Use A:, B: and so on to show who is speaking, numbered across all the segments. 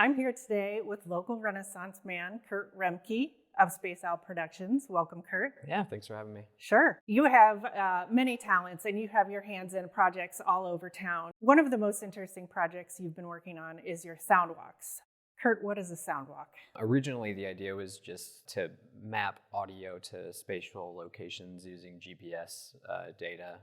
A: I'm here today with local Renaissance man, Kurt Roembke of Space Owl Productions. Welcome, Kurt.
B: Yeah, thanks for having me.
A: Sure. You have many talents and you have your hands in projects all over town. One of the most interesting projects you've been working on is your Soundwalks. Kurt, what is a Soundwalk?
B: Originally, the idea was just to map audio to spatial locations using GPS data.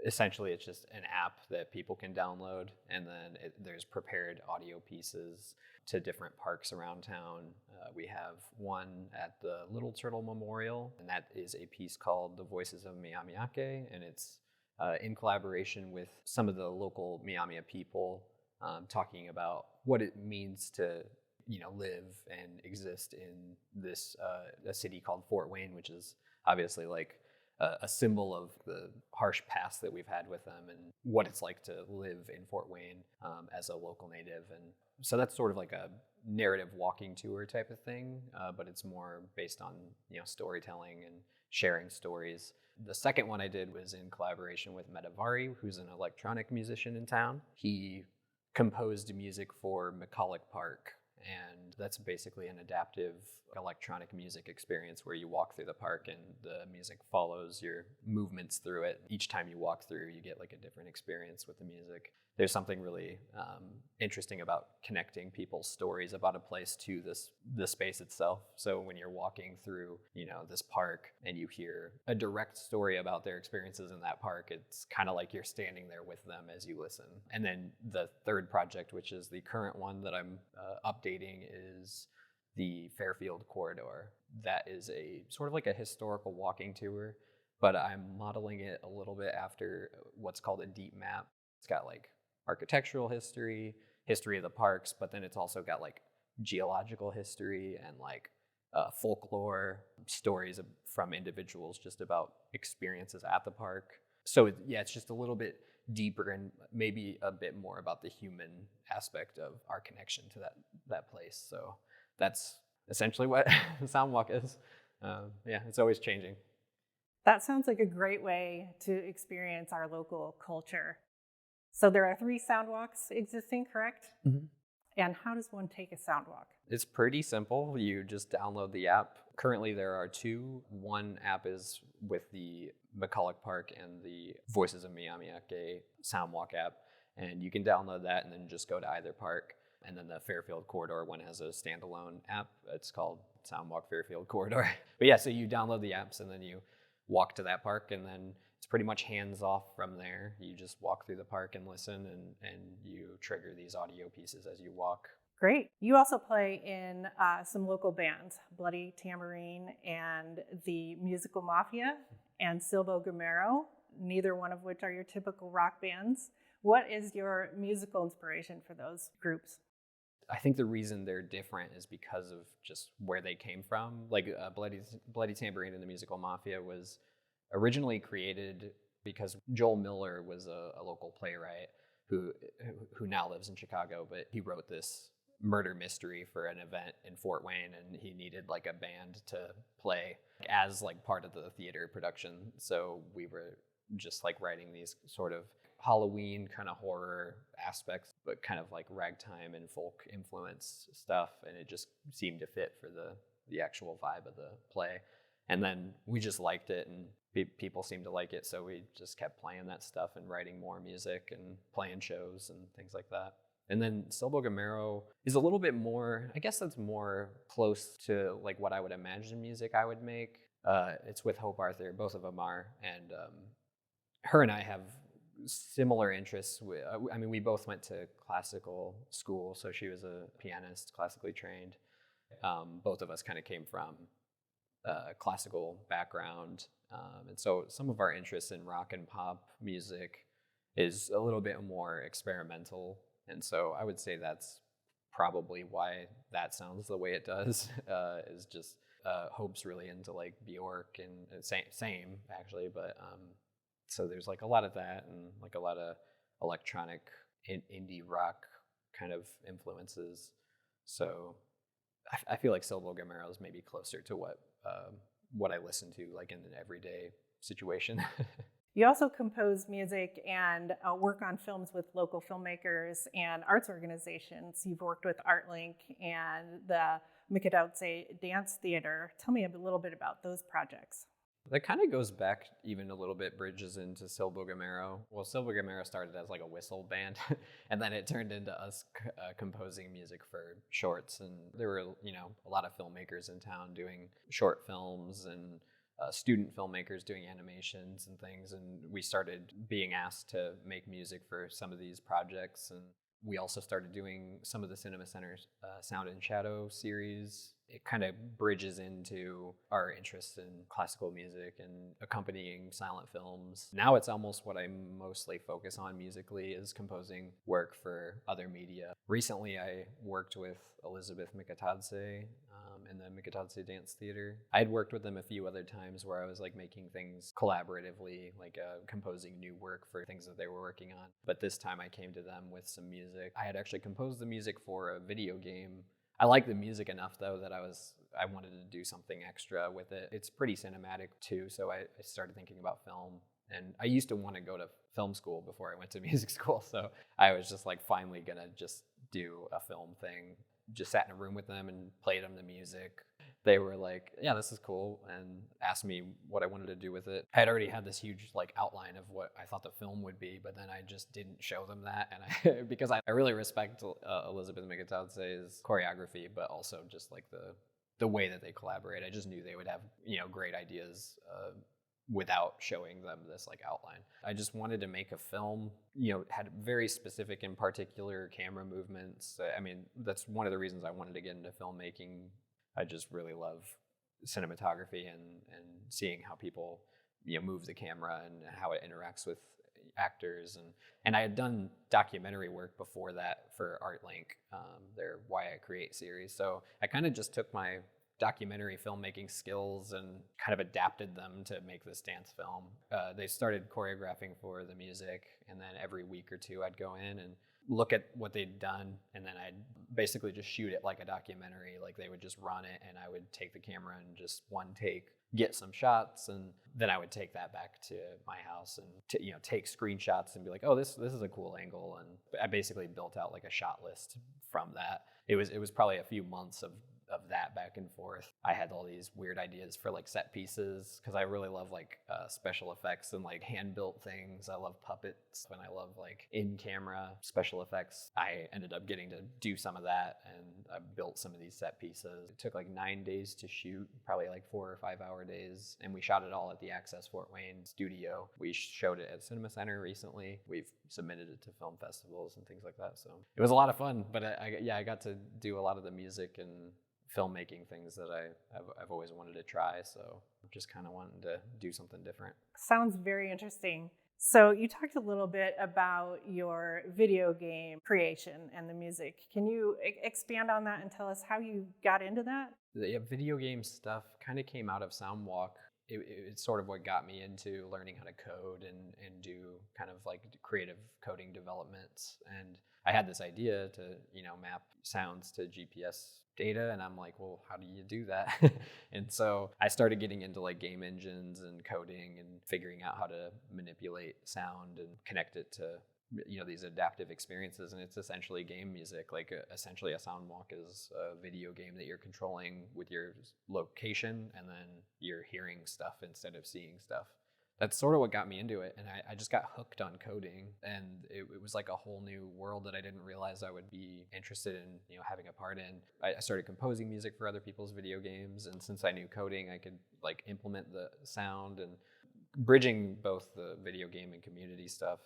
B: Essentially, it's just an app that people can download, and then there's prepared audio pieces to different parks around town. We have one at the Little Turtle Memorial, and that is a piece called The Voices of Miamiake, and it's in collaboration with some of the local Miamia people, talking about what it means to live and exist in this a city called Fort Wayne, which is obviously like a symbol of the harsh past that we've had with them and what it's like to live in Fort Wayne as a local native. And so that's sort of like a narrative walking tour type of thing, but it's more based on storytelling and sharing stories. The second one I did was in collaboration with Metavari, who's an electronic musician in town. He composed music for McCulloch Park, and that's basically an adaptive electronic music experience where you walk through the park and the music follows your movements through it. Each time you walk through, you get like a different experience with the music. There's something really interesting about connecting people's stories about a place to the space itself. So when you're walking through, this park and you hear a direct story about their experiences in that park, it's kind of like you're standing there with them as you listen. And then the third project, which is the current one that I'm updating, is the Fairfield Corridor. That is a sort of like a historical walking tour, but I'm modeling it a little bit after what's called a deep map. It's got like architectural history of the parks, but then it's also got like geological history and like folklore stories from individuals just about experiences at the park. So it's just a little bit deeper and maybe a bit more about the human aspect of our connection to that place. So that's essentially what Soundwalk is. It's always changing.
A: That sounds like a great way to experience our local culture. So there are 3 Soundwalks existing, correct?
B: Mm-hmm.
A: And how does one take a Soundwalk?
B: It's pretty simple. You just download the app. Currently there are 2. One app is with the McCulloch Park and the Voices of Miamiake Soundwalk app, and you can download that and then just go to either park. And then the Fairfield Corridor one has a standalone app. It's called Soundwalk Fairfield Corridor. But so you download the apps and then you walk to that park, and then it's pretty much hands off from there. You just walk through the park and listen, and you trigger these audio pieces as you walk.
A: Great. You also play in some local bands, Bloody Tambourine and the Musical Mafia and Silbo Gomero, neither one of which are your typical rock bands. What is your musical inspiration for those groups?
B: I think the reason they're different is because of just where they came from. Like Bloody Tambourine and the Musical Mafia was originally created because Joel Miller was a local playwright who now lives in Chicago, but he wrote this murder mystery for an event in Fort Wayne, and he needed like a band to play as like part of the theater production. So we were just like writing these sort of Halloween kind of horror aspects, but kind of like ragtime and folk influence stuff, and it just seemed to fit for the actual vibe of the play. And then we just liked it, and people seemed to like it, so we just kept playing that stuff and writing more music and playing shows and things like that. And then Silbo Gomero is a little bit more, I guess that's more close to like what I would imagine music I would make. It's with Hope Arthur, both of them are, and her and I have similar interests. We both went to classical school, so she was a pianist, classically trained. Both of us kind of came from a classical background, and so some of our interests in rock and pop music is a little bit more experimental, and so I would say that's probably why that sounds the way it does. Is just Hope's really into like Bjork and same actually, but so there's like a lot of that and like a lot of electronic indie rock kind of influences. So I feel like Silbo Gomero is maybe closer to what I listen to like in an everyday situation.
A: You also compose music and work on films with local filmmakers and arts organizations. You've worked with ArtLink and the Mikadotze Dance Theater. Tell me a little bit about those projects.
B: That kind of goes back even a little bit, bridges into Silbo Gamero. Well, Silbo Gamero started as like a whistle band, and then it turned into us composing music for shorts. And there were, a lot of filmmakers in town doing short films and student filmmakers doing animations and things. And we started being asked to make music for some of these projects. And we also started doing some of the Cinema Center's Sound and Shadow series. It kind of bridges into our interest in classical music and accompanying silent films. Now it's almost what I mostly focus on musically is composing work for other media. Recently I worked with Elizabeth Mikadotze in the Mikadotze Dance Theater. I'd worked with them a few other times where I was like making things collaboratively, like composing new work for things that they were working on. But this time I came to them with some music. I had actually composed the music for a video game. I like the music enough though that I wanted to do something extra with it. It's pretty cinematic too, so I started thinking about film. And I used to want to go to film school before I went to music school, so I was just like finally gonna just do a film thing. Just sat in a room with them and played them the music. They were like, yeah, this is cool, and asked me what I wanted to do with it. I had already had this huge like outline of what I thought the film would be, but then I just didn't show them that. And because I really respect Elizabeth Mikadotze's choreography, but also just like the way that they collaborate. I just knew they would have, great ideas without showing them this like outline. I just wanted to make a film, had very specific and particular camera movements. I mean, that's one of the reasons I wanted to get into filmmaking. I just really love cinematography and seeing how people, move the camera and how it interacts with actors. And I had done documentary work before that for ArtLink, their Why I Create series. So I kind of just took my documentary filmmaking skills and kind of adapted them to make this dance film. They started choreographing for the music, and then every week or two I'd go in and look at what they'd done, and then I'd basically just shoot it like a documentary. Like they would just run it, and I would take the camera and just one take, get some shots, and then I would take that back to my house and take screenshots and be like, oh, this is a cool angle. And I basically built out like a shot list from that. It was probably a few months of that back and forth. I had all these weird ideas for like set pieces because I really love like special effects and like hand-built things. I love puppets and I love like in-camera special effects. I ended up getting to do some of that, and I built some of these set pieces. It took like 9 days to shoot, probably like 4 or 5 hour days, and we shot it all at the Access Fort Wayne studio. We showed it at Cinema Center recently. We've submitted it to film festivals and things like that, so it was a lot of fun. But I got to do a lot of the music and filmmaking things that I've always wanted to try, so just kind of wanted to do something different.
A: Sounds very interesting. So you talked a little bit about your video game creation and the music. Can you expand on that and tell us how you got into that?
B: The video game stuff kind of came out of Soundwalk. It's sort of what got me into learning how to code and do kind of like creative coding developments. And I had this idea to, map sounds to GPS data, and I'm like, well, how do you do that? And so I started getting into like game engines and coding and figuring out how to manipulate sound and connect it to these adaptive experiences. And it's essentially game music. Like essentially a Soundwalk is a video game that you're controlling with your location, and then you're hearing stuff instead of seeing stuff. That's sort of what got me into it, and I just got hooked on coding, and it was like a whole new world that I didn't realize I would be interested in, having a part in. I started composing music for other people's video games, and since I knew coding, I could like implement the sound and bridging both the video game and community stuff.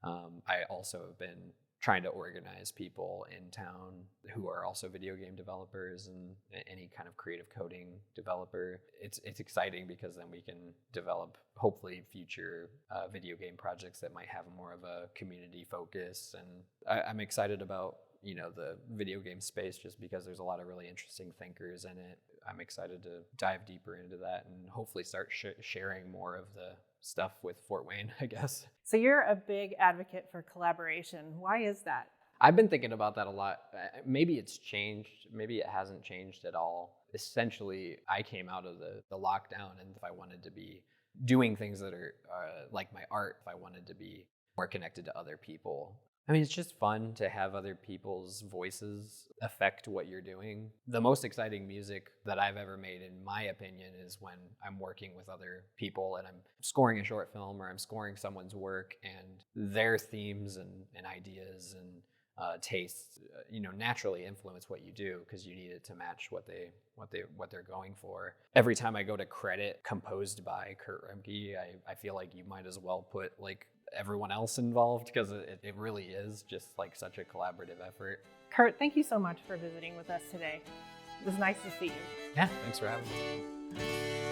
B: I also have been trying to organize people in town who are also video game developers and any kind of creative coding developer. It's exciting because then we can develop hopefully future video game projects that might have more of a community focus. And I'm excited about the video game space just because there's a lot of really interesting thinkers in it. I'm excited to dive deeper into that and hopefully start sharing more of the stuff with Fort Wayne, I guess.
A: So you're a big advocate for collaboration. Why is that?
B: I've been thinking about that a lot. Maybe it's changed. Maybe it hasn't changed at all. Essentially, I came out of the lockdown, and if I wanted to be doing things that are like my art, if I wanted to be more connected to other people. I mean, it's just fun to have other people's voices affect what you're doing. The most exciting music that I've ever made, in my opinion, is when I'm working with other people and I'm scoring a short film or I'm scoring someone's work, and their themes and ideas and tastes, naturally influence what you do because you need it to match what they're going for. Every time I go to credit composed by Kurt Roembke, I feel like you might as well put like everyone else involved, because it really is just like such a collaborative effort.
A: Kurt, thank you so much for visiting with us today. It was nice to see you.
B: Yeah, thanks for having me.